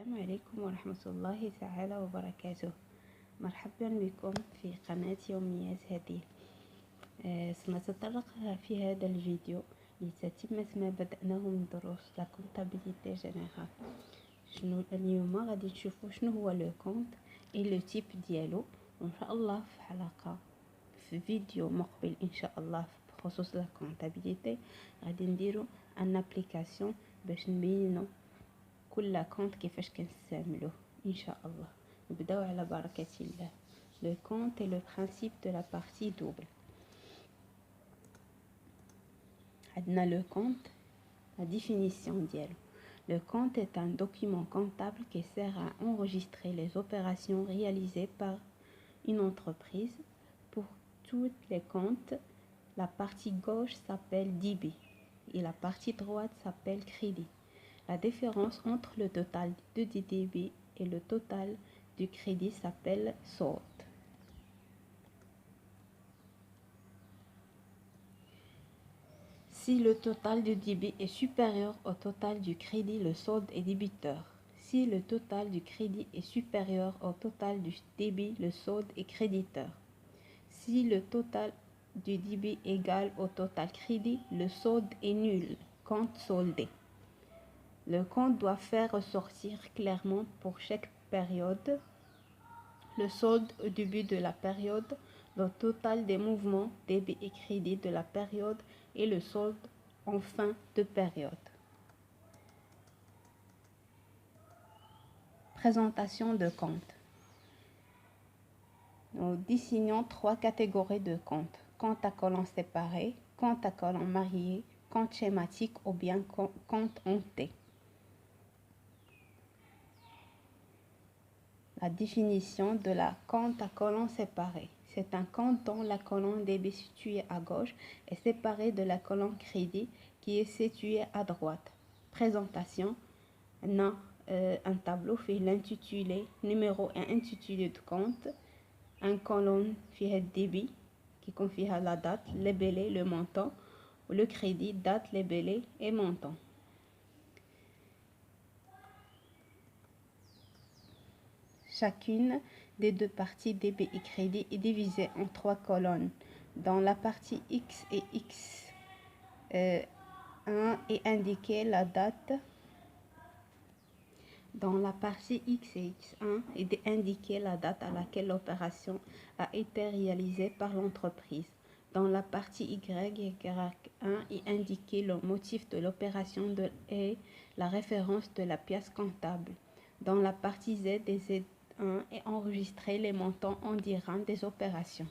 السلام عليكم ورحمة الله تعالى وبركاته. مرحبا بكم في قناة يوميات هدية. سنتطرق في هذا الفيديو لتتمة ما بدأناه من دروس لا كونتابيليتي جينيرال. اليوم غادي نشوفوا شنو هو لو كونت اي لو تيب ديالو، وان شاء الله في حلقة في فيديو مقبل ان شاء الله بخصوص لا كونتابيليتي غادي نديرو ان ابليكاسيون باش نبينو كل كونت كيفاش كنستعملوه ان شاء الله. نبداو على بركة الله. Le compte est le principe de la partie double. عندنا le compte, la définition ديالو. Le compte est un document comptable qui sert à enregistrer les opérations réalisées par une entreprise. Pour tous les comptes, la partie gauche s'appelle débit et la partie droite s'appelle crédit. La différence entre le total du débit et le total du crédit s'appelle solde. Si le total du débit est supérieur au total du crédit, le solde est débiteur. Si le total du crédit est supérieur au total du débit, le solde est créditeur. Si le total du débit est égal au total crédit, le solde est nul, compte soldé. Le compte doit faire ressortir clairement pour chaque période le solde au début de la période, le total des mouvements débit et crédit de la période et le solde en fin de période. Présentation de compte. Nous désignons trois catégories de comptes: compte à colonne séparée, compte à colonne mariée, compte schématique ou bien compte en T. La définition de la compte à colonne séparée. C'est un compte dont la colonne débit située à gauche est séparée de la colonne crédit qui est située à droite. Présentation. On a un tableau fait l'intitulé, numéro et intitulé de compte. Un colonne fait le débit qui confie à la date, libellé, le montant. Le crédit, date, libellé et montant. Chacune des deux parties débit et crédit est divisée en trois colonnes. Dans la partie X et X1 est indiquée la date. Dans la partie X et X1 est indiquée la date à laquelle l'opération a été réalisée par l'entreprise. Dans la partie Y et Y1 est indiqué le motif de l'opération et la référence de la pièce comptable. Dans la partie Z et Z1 est enregistré les montants en dirhams des opérations.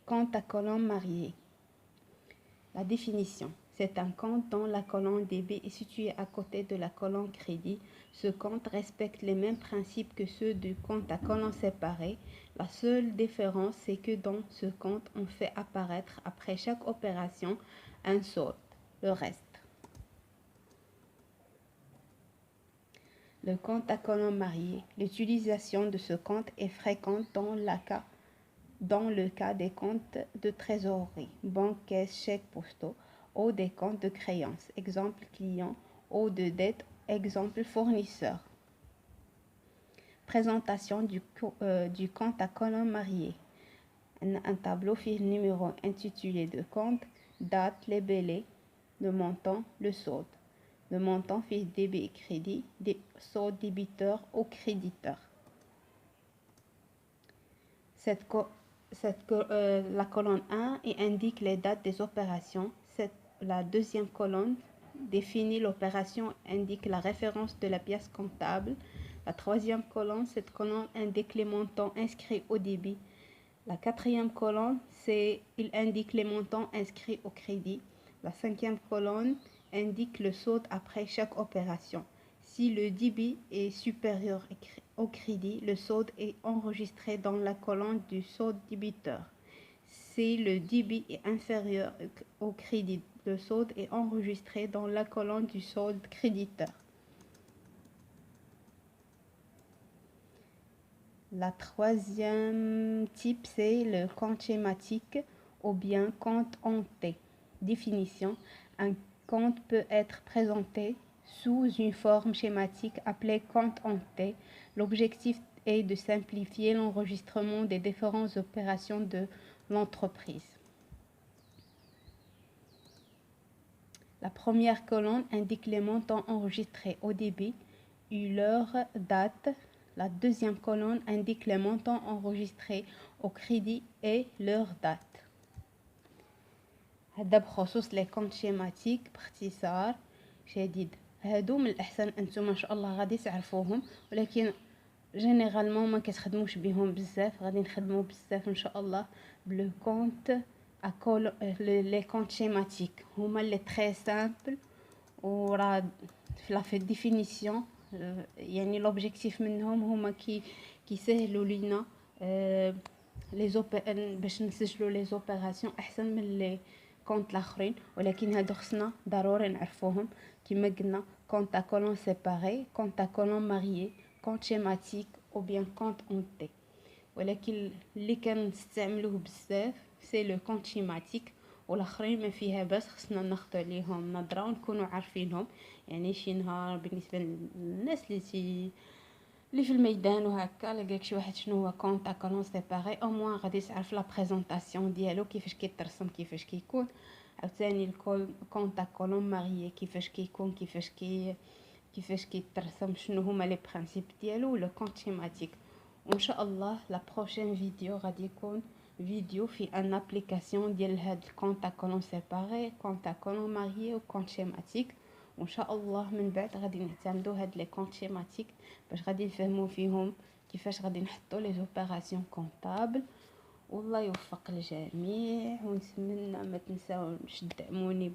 Compte à colonne mariée. La définition. C'est un compte dont la colonne débit est située à côté de la colonne crédit. Ce compte respecte les mêmes principes que ceux du compte à colonne séparée. La seule différence, c'est que dans ce compte, on fait apparaître après chaque opération un solde. Le reste. Le compte à colonne mariée. L'utilisation de ce compte est fréquente dans le cas des comptes de trésorerie, banque, caisse, chèques postaux, ou des comptes de créance, exemple client, ou de dette, exemple fournisseur. Présentation du compte à colonne mariée. Un tableau fait le numéro intitulé de compte, date, libellé, le montant, le solde. Le montant fait débit et crédit, des soldes débiteurs ou créditeurs. La colonne 1 indique les dates des opérations. La deuxième colonne définit l'opération, indique la référence de la pièce comptable. La troisième colonne, cette colonne indique les montants inscrits au débit. La quatrième colonne, il indique les montants inscrits au crédit. La cinquième colonne indique le solde après chaque opération. Si le débit est supérieur au crédit, le solde est enregistré dans la colonne du solde débiteur. Si le débit est inférieur au crédit, le solde est enregistré dans la colonne du solde créditeur. La troisième type, c'est le compte schématique ou bien compte en T. Définition. Un compte peut être présenté sous une forme schématique appelée compte en T. L'objectif est de simplifier l'enregistrement des différentes opérations de l'entreprise. La première colonne indique les montants enregistrés au débit et leur date. La deuxième colonne indique les montants enregistrés au crédit et leur date. هذا بخصوص لي كونت شيماتيك باختصار شديد. هادو من الاحسن انتم ما شاء الله غادي تعرفوهم، ولكن جينيرالمون ما كتخدموش بهم بزاف. غادي نخدموا بزاف ان شاء الله بلو كونت اكول. لي كونت شيماتيك هما لي تري سامبل وراه في ديفينيسيون. يعني لوبجيكتيف منهم هما كيسهلوا لينا لي باش نسجلوا لي زوبيراسيون احسن من لي كونت الاخرين، ولكن هادو خصنا ضروري نعرفوهم. كما قلنا كونت كولون سيباري، كونت كولون ماريي، كونت شيماتيك او بيان كونت اون تي. ولكن اللي كنستعملوه بزاف سي لو كونت شيماتيك، والاخرين ما فيها باس خصنا ناخذ عليهم نظره ونكونوا عارفينهم. يعني شي نهار بالنسبه للناس اللي في الميدان وهكا لقاك شي واحد شنو هو كونت كولون سيباري، او موان غادي تعرف لا بريزونطاسيون ديالو كيفاش كيترسم كيفاش كيكون. عاوتاني الكونت كولون ماريي كيفاش كيكون كيفاش كيترسم، شنو هما لي برينسيپ ديالو، ولا كونت شيماتيك. وان شاء الله لا بروشين فيديو غادي يكون فيديو في ان ابليكاسيون ديال هاد الكونت كولون سيباري، كونت كولون ماريي و كونت شيماتيك. وان شاء الله من بعد غادي نعتمدوا هاد لي كونت شيماتيك باش غادي نفهموا فيهم كيفاش غادي نحطوا لي زوبيراسيون كونطابل. والله يوفق الجميع، ونتمنى ما تنساوش تدعموني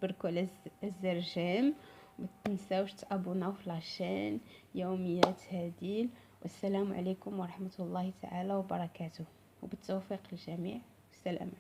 بركل الزرجام، ما تنساوش تابوناو في لاشين يوميات هاديل. والسلام عليكم ورحمة الله تعالى وبركاته، وبالتوفيق للجميع. السلام.